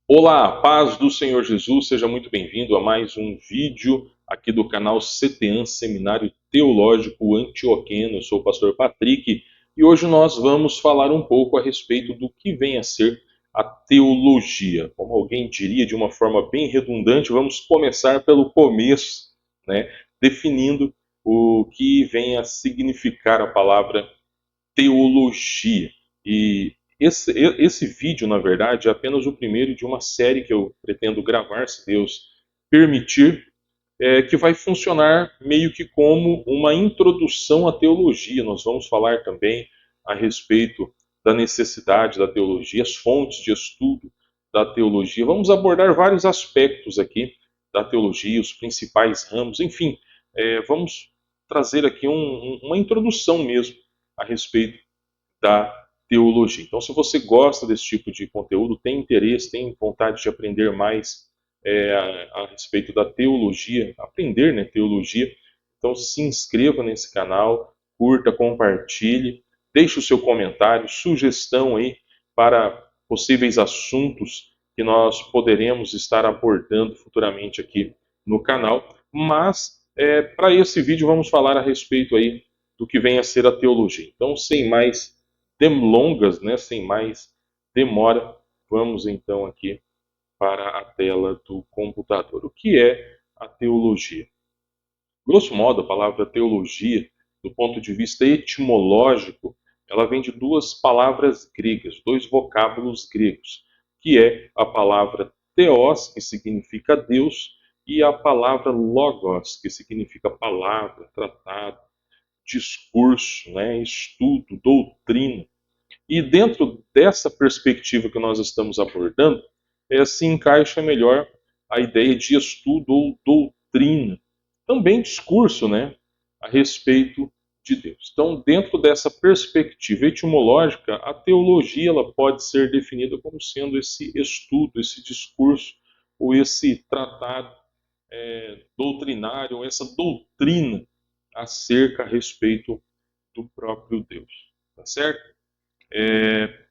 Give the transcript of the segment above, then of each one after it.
Olá, paz do Senhor Jesus, seja muito bem-vindo a mais um vídeo aqui do canal CTAN, Seminário Teológico Antioqueno. Eu sou o pastor Patrick e hoje nós vamos falar um pouco a respeito do que vem a ser a teologia. Como alguém diria de uma forma bem redundante, vamos começar pelo começo, né? Definindo o que vem a significar a palavra teologia. E esse vídeo, na verdade, é apenas o primeiro de uma série que eu pretendo gravar, se Deus permitir, que vai funcionar meio que como uma introdução à teologia. Nós vamos falar também a respeito da necessidade da teologia, as fontes de estudo da teologia. Vamos abordar vários aspectos aqui da teologia, os principais ramos, enfim, vamos trazer aqui uma introdução mesmo a respeito da teologia. Então, se você gosta desse tipo de conteúdo, tem interesse, tem vontade de aprender mais a respeito da teologia, aprender, né, teologia, então se inscreva nesse canal, curta, compartilhe, deixe o seu comentário, sugestão aí para possíveis assuntos que nós poderemos estar abordando futuramente aqui no canal. Mas para esse vídeo vamos falar a respeito aí do que vem a ser a teologia. Então, sem mais delongas, né, sem mais demora, vamos então aqui para a tela do computador. O que é a teologia? Grosso modo, a palavra teologia, do ponto de vista etimológico, ela vem de duas palavras gregas, dois vocábulos gregos, que é a palavra theos, que significa Deus, e a palavra logos, que significa palavra, tratado, discurso, né, estudo, doutrina. E dentro dessa perspectiva que nós estamos abordando, se encaixa melhor a ideia de estudo ou doutrina, também discurso, né, a respeito de Deus. Então, dentro dessa perspectiva etimológica, a teologia ela pode ser definida como sendo esse estudo, esse discurso ou esse tratado doutrinário, ou essa doutrina acerca a respeito do próprio Deus, tá certo?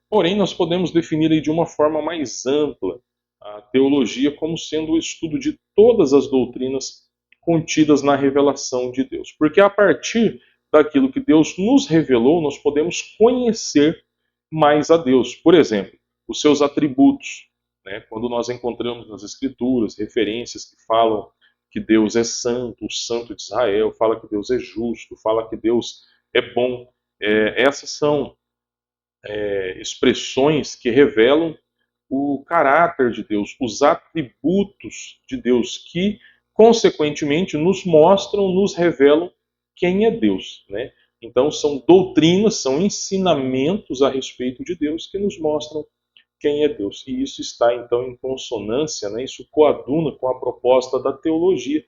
Porém, nós podemos definir aí de uma forma mais ampla a teologia como sendo o estudo de todas as doutrinas contidas na revelação de Deus. Porque a partir daquilo que Deus nos revelou, nós podemos conhecer mais a Deus. Por exemplo, os seus atributos. Né? Quando nós encontramos nas Escrituras referências que falam que Deus é santo, o santo de Israel, fala que Deus é justo, fala que Deus é bom. Essas são expressões que revelam o caráter de Deus, os atributos de Deus, que, consequentemente, nos mostram, nos revelam quem é Deus. Né? Então, são doutrinas, são ensinamentos a respeito de Deus que nos mostram quem é Deus. E isso está, então, em consonância, né? Isso coaduna com a proposta da teologia,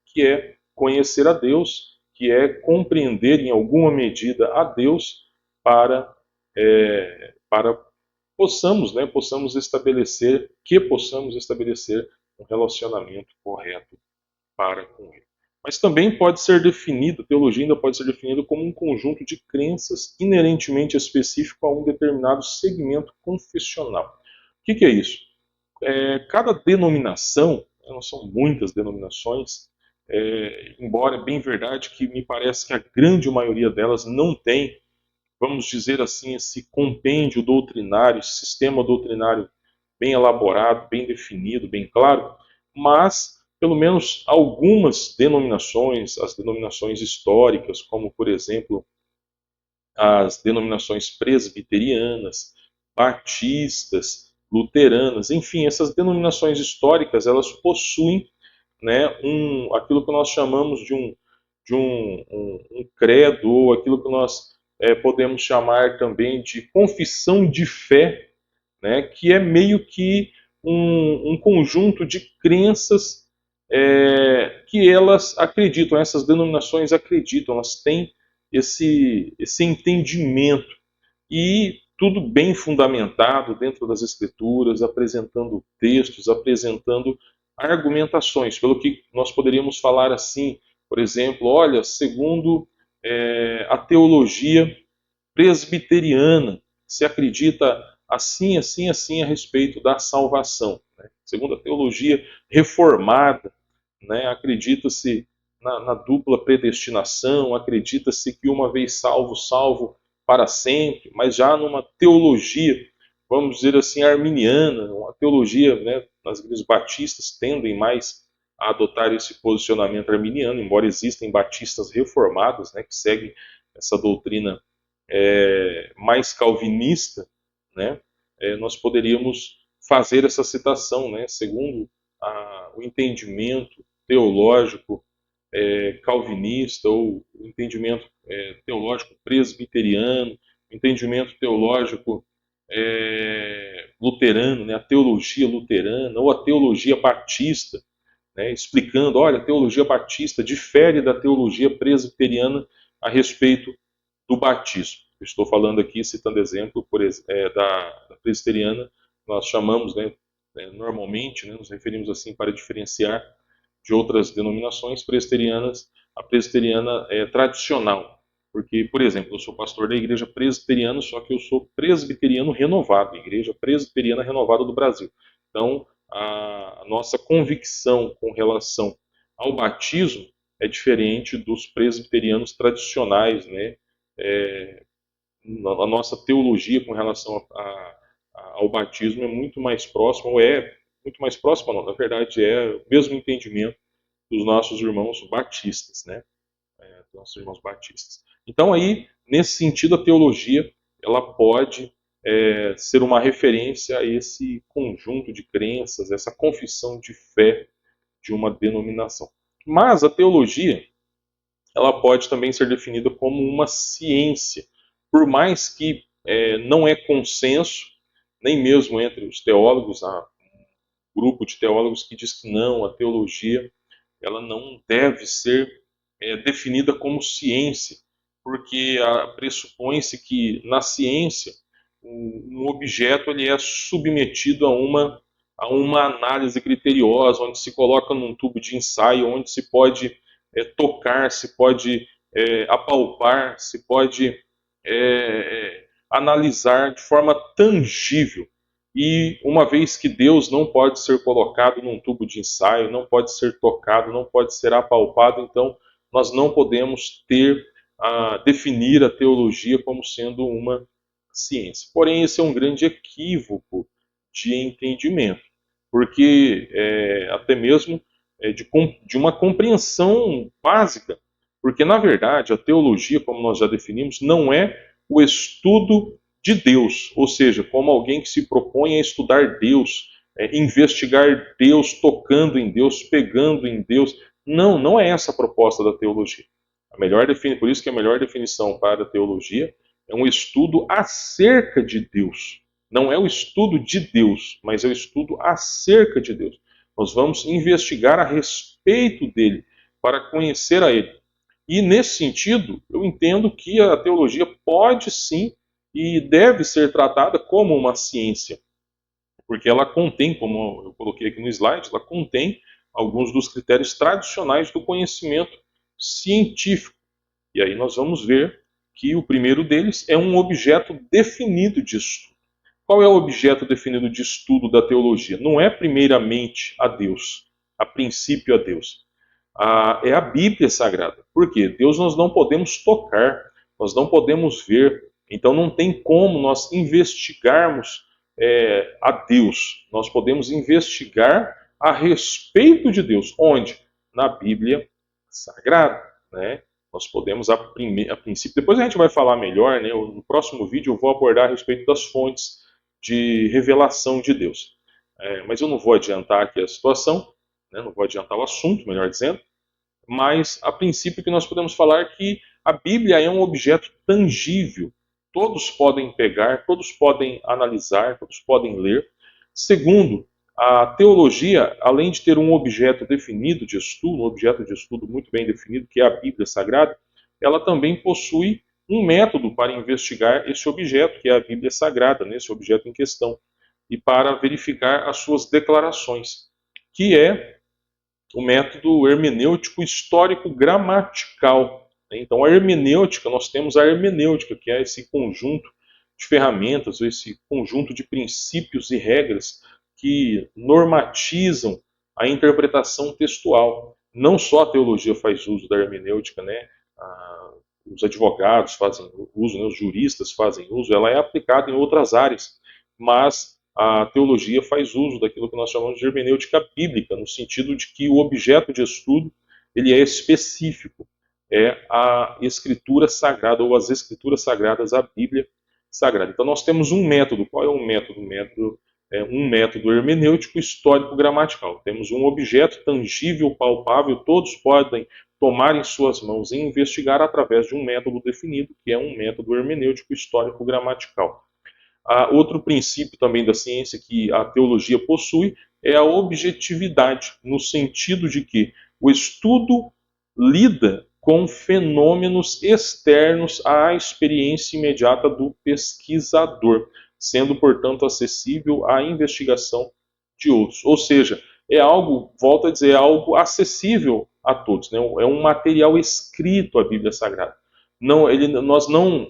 que é conhecer a Deus, que é compreender, em alguma medida, a Deus para possamos, né, possamos estabelecer um relacionamento correto para com Ele. Mas também pode ser definido, teologia ainda pode ser definido como um conjunto de crenças inerentemente específico a um determinado segmento confessional. O que é isso? Cada denominação, não são muitas denominações, embora é bem verdade que me parece que a grande maioria delas não tem, vamos dizer assim, esse compêndio doutrinário, esse sistema doutrinário bem elaborado, bem definido, bem claro, mas pelo menos algumas denominações, as denominações históricas, como por exemplo as denominações presbiterianas, batistas, luteranas, enfim, essas denominações históricas, elas possuem, né, aquilo que nós chamamos de um credo, ou aquilo que nós podemos chamar também de confissão de fé, né, que é meio que um conjunto de crenças que elas acreditam, essas denominações acreditam, elas têm esse entendimento e tudo bem fundamentado dentro das Escrituras, apresentando textos, apresentando argumentações, pelo que nós poderíamos falar assim, por exemplo, olha, segundo a teologia presbiteriana, se acredita assim, assim, assim a respeito da salvação. Né? Segundo a teologia reformada, né, acredita-se na dupla predestinação, acredita-se que uma vez salvo, salvo para sempre, mas já numa teologia, vamos dizer assim, arminiana, uma teologia, né, as igrejas batistas tendem mais a adotar esse posicionamento arminiano, embora existem batistas reformados, né, que seguem essa doutrina mais calvinista, né, nós poderíamos fazer essa citação, né, segundo o entendimento teológico calvinista, ou o entendimento teológico presbiteriano, o entendimento teológico luterano, né, a teologia luterana, ou a teologia batista, né, explicando, olha, a teologia batista difere da teologia presbiteriana a respeito do batismo. Eu estou falando aqui, citando exemplo da presbiteriana, nós chamamos, né, normalmente, né, nos referimos assim para diferenciar de outras denominações presbiterianas, a presbiteriana tradicional. Porque, por exemplo, eu sou pastor da igreja presbiteriana, só que eu sou presbiteriano renovado, igreja presbiteriana renovada do Brasil. Então, a nossa convicção com relação ao batismo é diferente dos presbiterianos tradicionais, né? A nossa teologia com relação ao batismo é muito mais próxima, ou é muito mais próxima, não, na verdade é o mesmo entendimento dos nossos irmãos batistas, né? Dos nossos irmãos batistas. Então aí, nesse sentido, a teologia ela pode ser uma referência a esse conjunto de crenças, essa confissão de fé de uma denominação. Mas a teologia ela pode também ser definida como uma ciência, por mais que não é consenso, nem mesmo entre os teólogos, há um grupo de teólogos que diz que não, a teologia ela não deve ser definida como ciência, porque pressupõe-se que na ciência um objeto ele é submetido a uma análise criteriosa, onde se coloca num tubo de ensaio, onde se pode tocar, se pode apalpar, se pode analisar de forma tangível. E uma vez que Deus não pode ser colocado num tubo de ensaio, não pode ser tocado, não pode ser apalpado, então nós não podemos definir a teologia como sendo uma ciência. Porém, esse é um grande equívoco de entendimento, porque até mesmo de uma compreensão básica, porque na verdade a teologia, como nós já definimos, não é o estudo de Deus, ou seja, como alguém que se propõe a estudar Deus, investigar Deus, tocando em Deus, pegando em Deus. Não, não é essa a proposta da teologia. Por isso que a melhor definição para a teologia é um estudo acerca de Deus. Não é o estudo de Deus, mas é o estudo acerca de Deus. Nós vamos investigar a respeito dele, para conhecer a ele. E nesse sentido, eu entendo que a teologia pode sim e deve ser tratada como uma ciência, porque ela contém, como eu coloquei aqui no slide, ela contém alguns dos critérios tradicionais do conhecimento científico. E aí nós vamos ver que o primeiro deles é um objeto definido de estudo. Qual é o objeto definido de estudo da teologia? Não é primeiramente a Deus, a princípio a Deus. É a Bíblia Sagrada. Por quê? Deus nós não podemos tocar, nós não podemos ver, então não tem como nós investigarmos a Deus. Nós podemos investigar a respeito de Deus. Onde? Na Bíblia Sagrada, né? Nós podemos, a princípio, depois a gente vai falar melhor, né? No próximo vídeo eu vou abordar a respeito das fontes de revelação de Deus. Mas eu não vou adiantar aqui a situação, né? Não vou adiantar o assunto, melhor dizendo, mas a princípio que nós podemos falar que a Bíblia é um objeto tangível. Todos podem pegar, todos podem analisar, todos podem ler. Segundo, a teologia, além de ter um objeto definido de estudo, um objeto de estudo muito bem definido, que é a Bíblia Sagrada, ela também possui um método para investigar esse objeto, que é a Bíblia Sagrada, nesse objeto em questão, e para verificar as suas declarações, que é o método hermenêutico histórico-gramatical. Então, a hermenêutica, nós temos a hermenêutica, que é esse conjunto de ferramentas, ou esse conjunto de princípios e regras que normatizam a interpretação textual. Não só a teologia faz uso da hermenêutica, né? Os advogados fazem uso, né? Os juristas fazem uso, ela é aplicada em outras áreas, mas a teologia faz uso daquilo que nós chamamos de hermenêutica bíblica, no sentido de que o objeto de estudo ele é específico, é a escritura sagrada ou as escrituras sagradas, a Bíblia sagrada. Então nós temos um método. Qual é o método? O método é um método hermenêutico histórico gramatical. Temos um objeto tangível, palpável, todos podem tomar em suas mãos e investigar através de um método definido, que é um método hermenêutico histórico gramatical. Outro princípio também da ciência que a teologia possui é a objetividade, no sentido de que o estudo lida com fenômenos externos à experiência imediata do pesquisador, sendo, portanto, acessível à investigação de outros. Ou seja, é algo, volto a dizer, é algo acessível a todos, né? É um material escrito, a Bíblia Sagrada. Nós não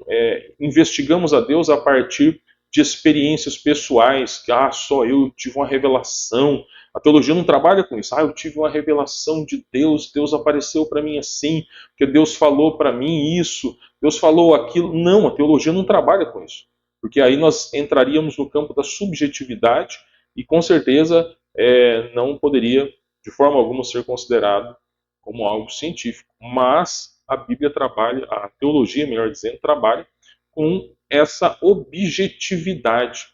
investigamos a Deus a partir de experiências pessoais, que só eu tive uma revelação. A teologia não trabalha com isso. Eu tive uma revelação de Deus, Deus apareceu para mim assim, porque Deus falou para mim isso, Deus falou aquilo. Não, a teologia não trabalha com isso. Porque aí nós entraríamos no campo da subjetividade e com certeza não poderia de forma alguma ser considerado como algo científico. Mas a Bíblia trabalha, a teologia, melhor dizendo, trabalha com essa objetividade,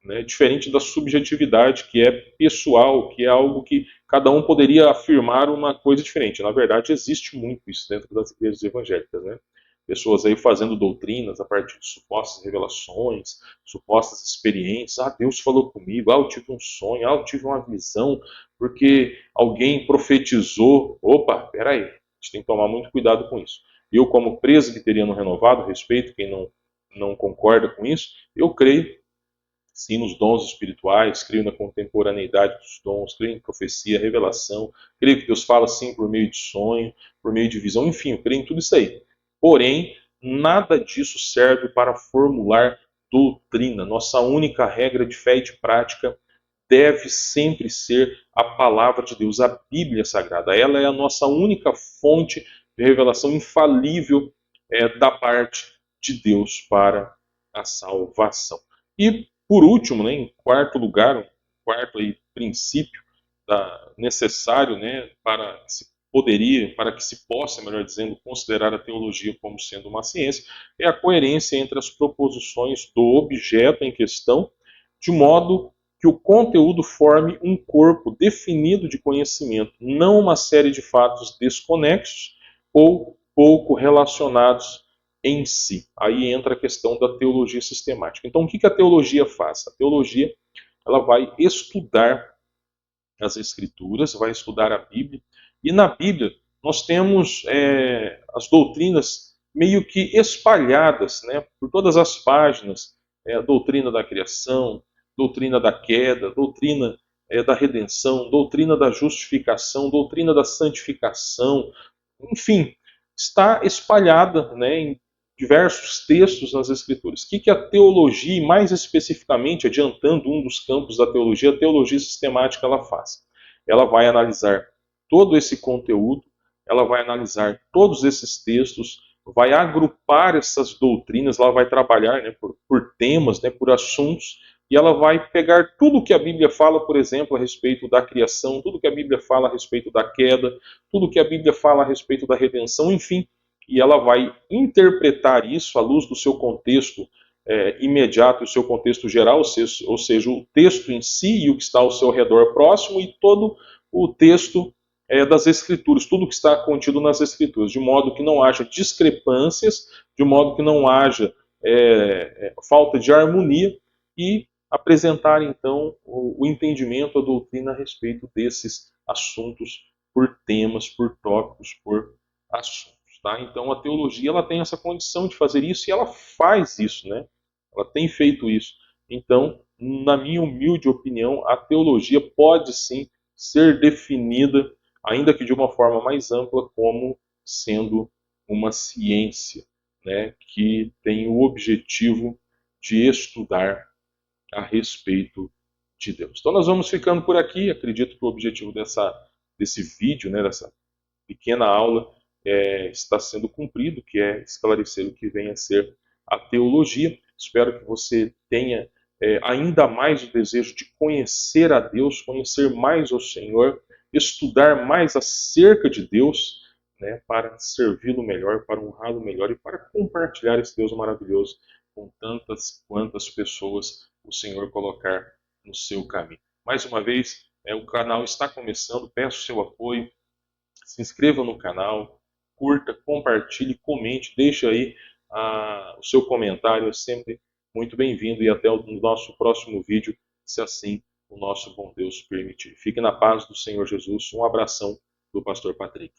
né? Diferente da subjetividade, que é pessoal, que é algo que cada um poderia afirmar uma coisa diferente. Na verdade, existe muito isso dentro das igrejas evangélicas, né? Pessoas aí fazendo doutrinas a partir de supostas revelações, supostas experiências. Deus falou comigo, eu tive um sonho, eu tive uma visão, porque alguém profetizou. Opa, peraí, a gente tem que tomar muito cuidado com isso. Eu, como presbiteriano renovado, respeito quem não concorda com isso, eu creio sim nos dons espirituais, creio na contemporaneidade dos dons, creio em profecia, revelação, creio que Deus fala sim por meio de sonho, por meio de visão, enfim, eu creio em tudo isso aí. Porém, nada disso serve para formular doutrina. Nossa única regra de fé e de prática deve sempre ser a palavra de Deus, a Bíblia Sagrada. Ela é a nossa única fonte de revelação infalível da parte de Deus para a salvação. E, por último, né, em quarto lugar, um quarto aí, princípio necessário, né, para que se possa, melhor dizendo, considerar a teologia como sendo uma ciência, é a coerência entre as proposições do objeto em questão, de modo que o conteúdo forme um corpo definido de conhecimento, não uma série de fatos desconexos ou pouco relacionados em si. Aí entra a questão da teologia sistemática. Então, o que a teologia faz? A teologia ela vai estudar as Escrituras, vai estudar a Bíblia, e na Bíblia nós temos as doutrinas meio que espalhadas, né, por todas as páginas, a doutrina da criação, doutrina da queda, doutrina da redenção, doutrina da justificação, doutrina da santificação, enfim, está espalhada, né, em diversos textos nas Escrituras. O que a teologia, e mais especificamente, adiantando um dos campos da teologia, a teologia sistemática ela faz? Ela vai analisar todo esse conteúdo, ela vai analisar todos esses textos, vai agrupar essas doutrinas, ela vai trabalhar, né, por temas, né, por assuntos, e ela vai pegar tudo que a Bíblia fala, por exemplo, a respeito da criação, tudo que a Bíblia fala a respeito da queda, tudo que a Bíblia fala a respeito da redenção, enfim, e ela vai interpretar isso à luz do seu contexto imediato, o seu contexto geral, ou seja, o texto em si e o que está ao seu redor próximo, e todo o texto das Escrituras, tudo que está contido nas Escrituras, de modo que não haja discrepâncias, de modo que não haja falta de harmonia, e apresentar então o entendimento, a doutrina a respeito desses assuntos por temas, por tópicos, por assuntos. Tá? Então a teologia ela tem essa condição de fazer isso e ela faz isso, né? Ela tem feito isso. Então, na minha humilde opinião, a teologia pode sim ser definida, ainda que de uma forma mais ampla, como sendo uma ciência, né? Que tem o objetivo de estudar a respeito de Deus. Então nós vamos ficando por aqui. Acredito que o objetivo desse vídeo, né, dessa pequena aula, está sendo cumprido, que é esclarecer o que vem a ser a teologia. Espero que você tenha ainda mais o desejo de conhecer a Deus, conhecer mais o Senhor, estudar mais acerca de Deus, né, para servi-lo melhor, para honrá-lo melhor e para compartilhar esse Deus maravilhoso com tantas quantas pessoas o Senhor colocar no seu caminho. Mais uma vez, o canal está começando, peço seu apoio, se inscreva no canal, curta, compartilhe, comente, deixe aí o seu comentário, é sempre muito bem-vindo, e até o nosso próximo vídeo, se assim o nosso bom Deus permitir. Fique na paz do Senhor Jesus. Um abração do pastor Patrick.